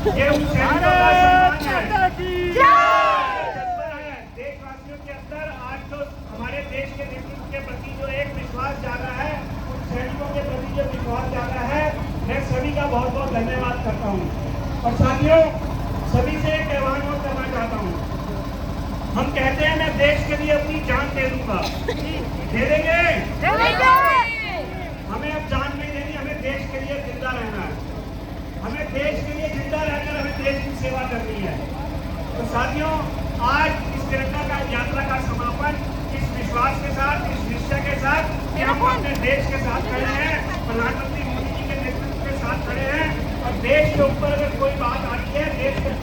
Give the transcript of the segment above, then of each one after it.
ये उन सैनिकों का सम्मान है। देशवासियों के अंदर आज जो हमारे देश के नेतृत्व के प्रति जो एक विश्वास जागा है, उन सैनिकों के प्रति जो विश्वास जागा है, मैं सभी का बहुत बहुत धन्यवाद करता हूँ। और साथियों, सभी से एक आह्वान और करना चाहता हूँ। हम कहते हैं मैं देश के लिए अपनी जान दे दूंगा, दे देंगे? हमें अब जान नहीं देनी, हमें देश के लिए जिंदा रहना है। हमें देश के लिए जिंदा रहकर हमें देश की सेवा करनी है। तो साथियों, आज इस तिरंगा का यात्रा का समापन इस विश्वास के साथ, इस निश्चय के साथ कि हम अपने देश के साथ खड़े हैं, प्रधानमंत्री मोदी जी के नेतृत्व के साथ खड़े हैं। और देश के ऊपर अगर कोई बात आती है, देश के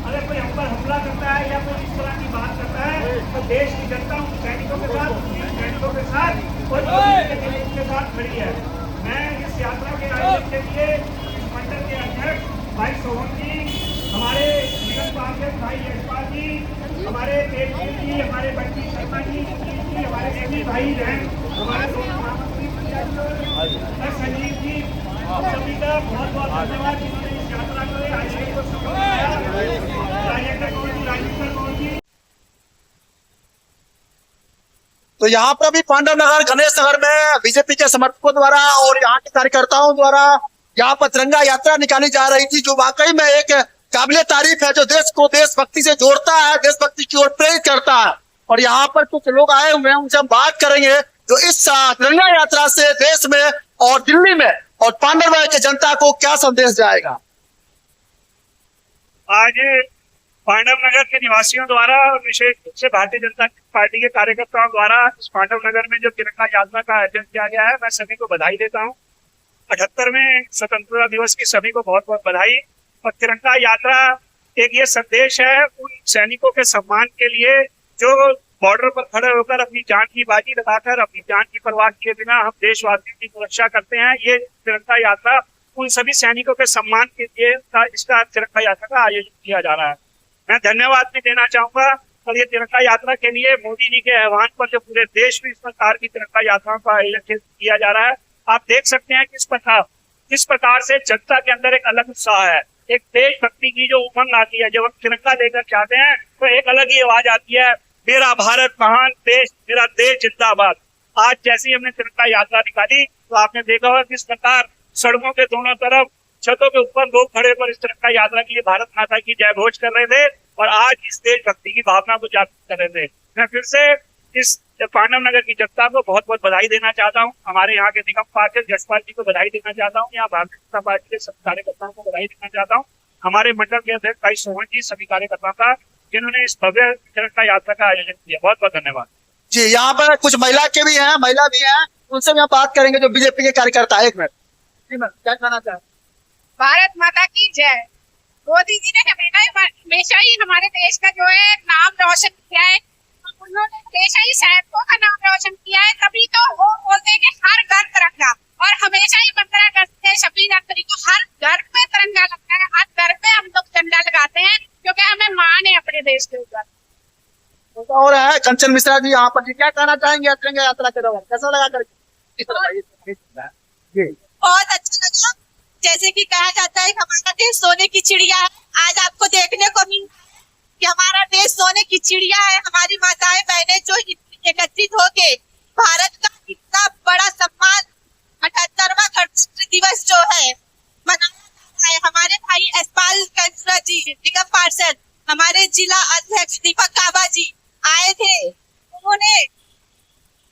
अगर कोई हम पर हमला करता है या कोई इस तरह की बात करता है, तो देश की जनता उन सैनिकों के साथ, उन सैनिकों के साथ और के साथ खड़ी है। मैं इस यात्रा के आयोजन के लिए इस मंडल के अध्यक्ष भाई सोहन जी, हमारे निगम पार्षद भाई यशपाल जी, हमारे तेजवीर जी, हमारे बंटी शर्मा जी, हमारे देवी भाई बहन, हमारे दोनों महामंत्री संजीव जी, सभी का बहुत बहुत धन्यवाद जिन्होंने इस यात्रा को आयोजन को सफल बनाया। तो यहाँ पर अभी पांडव नगर, गणेश नगर में बीजेपी के समर्थकों द्वारा और यहाँ के कार्यकर्ताओं द्वारा यहाँ पर तिरंगा यात्रा निकाली जा रही थी, जो वाकई में एक काबिले तारीफ है, जो देश को देशभक्ति से जोड़ता है, देशभक्ति की ओर प्रेरित करता है। और यहाँ पर कुछ लोग आए हुए हैं, उनसे हम बात करेंगे जो इस तिरंगा यात्रा से देश में और दिल्ली में और पांडव नगर की जनता को क्या संदेश जाएगा। आज पांडव नगर के निवासियों द्वारा और विशेष रूप से भारतीय जनता पार्टी के कार्यकर्ताओं द्वारा इस पांडव नगर में जो तिरंगा यात्रा का आयोजन किया गया है, मैं सभी को बधाई देता हूं। 78वें स्वतंत्रता दिवस की सभी को बहुत बहुत बधाई। और तिरंगा यात्रा एक ये संदेश है उन सैनिकों के सम्मान के लिए जो बॉर्डर पर खड़े होकर अपनी जान की बाजी लगाकर, अपनी जान की परवाह किए बिना हम देशवासियों की सुरक्षा करते हैं। ये तिरंगा यात्रा उन सभी सैनिकों के सम्मान के लिए इसका तिरंगा यात्रा का आयोजन किया जा रहा है। मैं धन्यवाद भी देना चाहूंगा। और ये तिरंगा यात्रा के लिए मोदी जी के आह्वान पर जो पूरे देश में इस प्रकार की तिरंगा यात्राओं का आयोजन किया जा रहा है, आप देख सकते हैं किस प्रकार से जनता के अंदर एक अलग उत्साह है, एक देशभक्ति की जो उमंग आती है। जब हम तिरंगा लेकर चाहते हैं तो एक अलग ही आवाज आती है, मेरा भारत महान देश, मेरा देश जिंदाबाद। आज जैसे ही हमने तिरंगा यात्रा निकाली तो आपने देखा होगा किस प्रकार सड़कों के दोनों तरफ, छतों के ऊपर लोग खड़े पर इस तिरंगा यात्रा के लिए भारत माता की जय घोष कर रहे थे और आज इस देशभक्ति की भावना को जागृत कर रहे थे। मैं फिर से इस पांडव नगर की जनता को बहुत बहुत बधाई देना चाहता हूँ। हमारे यहाँ के निगम पार्षद यशपाल जी को बधाई देना चाहता हूँ। यहाँ भारतीय जनता पार्टी के सभी कार्यकर्ताओं को बधाई देना चाहता हूँ। हमारे मंडल के अध्यक्ष भाई सोहन जी, सभी कार्यकर्ताओं का, जिन्होंने इस भव्य तिरंगा यात्रा का आयोजन किया, बहुत बहुत धन्यवाद जी। यहाँ पर कुछ महिला के भी हैं, महिला भी हैं, उनसे भी बात करेंगे जो बीजेपी के कार्यकर्ता। एक मिनट, क्या कहना चाहते? भारत माता की जय। मोदी जी ने हमेशा ही हमारे देश का जो है नाम रोशन किया है। उन्होंने हमेशा ही सैनिकों का नाम रोशन किया है, तभी तो वो बोलते हैं कि हर घर तिरंगा। और हमेशा ही 15 अगस्त से 26 जनवरी को हर घर पे तिरंगा लगता है, हर घर पे हम लोग झंडा लगाते हैं, क्योंकि हमें मान है अपने देश के ऊपर। और है कंचन मिश्रा जी यहाँ पर, क्या कहना चाहेंगे तिरंगा यात्रा के दौरान, कैसा लगा करके? बहुत अच्छा लगा। जैसे कि कहा जाता है हमारा देश सोने की चिड़िया है, आज आपको देखने को मिला कि हमारा देश सोने की चिड़िया है। हमारी माताएं बहनें जो एकत्रित होके भारत का इतना बड़ा सम्मान 78वां गणतंत्र दिवस जो है मनाया है। हमारे भाई यशपाल जी, निगम पार्षद, हमारे जिला अध्यक्ष दीपक काबा जी आए थे, उन्होंने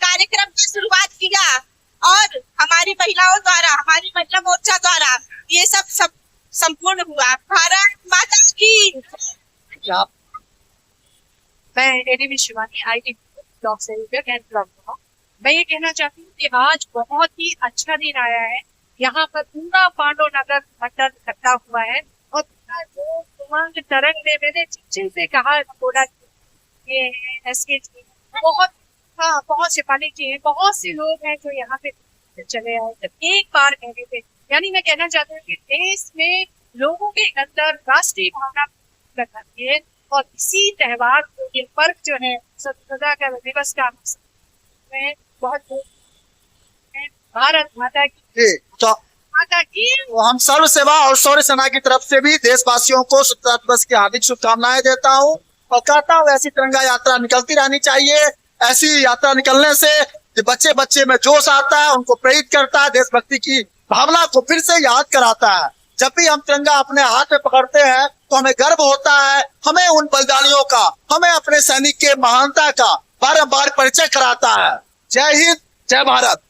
कार्यक्रम की शुरुआत किया और हमारी महिलाओं द्वारा, हमारी महिला मोर्चा द्वारा ये सब संपूर्ण हुआ। भारत माता की। मैं शिवानी, IT ब्लॉक से मैं ये कहना चाहती हूँ कि आज बहुत ही अच्छा दिन आया है। यहाँ पर पूरा पांडव नगर मंडल इकट्ठा हुआ है और जो उमंग तरंग में मैंने जिन से कहा, थोड़ा ये SK जी, बहुत सिपाही जी हैं, बहुत से लोग हैं जो यहाँ पे चले आए। एक बार कहने थे, यानी मैं कहना चाहती हूँ कि देश में लोगों के अंदर राष्ट्रीय भावना बनाती है और इसी त्योहार को, ये पर्व जो है स्वतंत्रता का दिवस का में बहुत भारत माता की। तो माता की। तो हम सर्व सेवा और शौर्य सेना की तरफ से भी देशवासियों को स्वतंत्रता दिवस की हार्दिक शुभकामनाएं देता हूं और कहता हूं ऐसी तिरंगा यात्रा निकलती रहनी चाहिए। ऐसी यात्रा निकलने से बच्चे बच्चे में जोश आता है, उनको प्रेरित करता है, देशभक्ति की भावना को फिर से याद कराता है। जब भी हम तिरंगा अपने हाथ में पकड़ते हैं तो हमें गर्व होता है, हमें उन बलिदानियों का, हमें अपने सैनिक के महानता का बार बार परिचय कराता है। जय हिंद, जय भारत।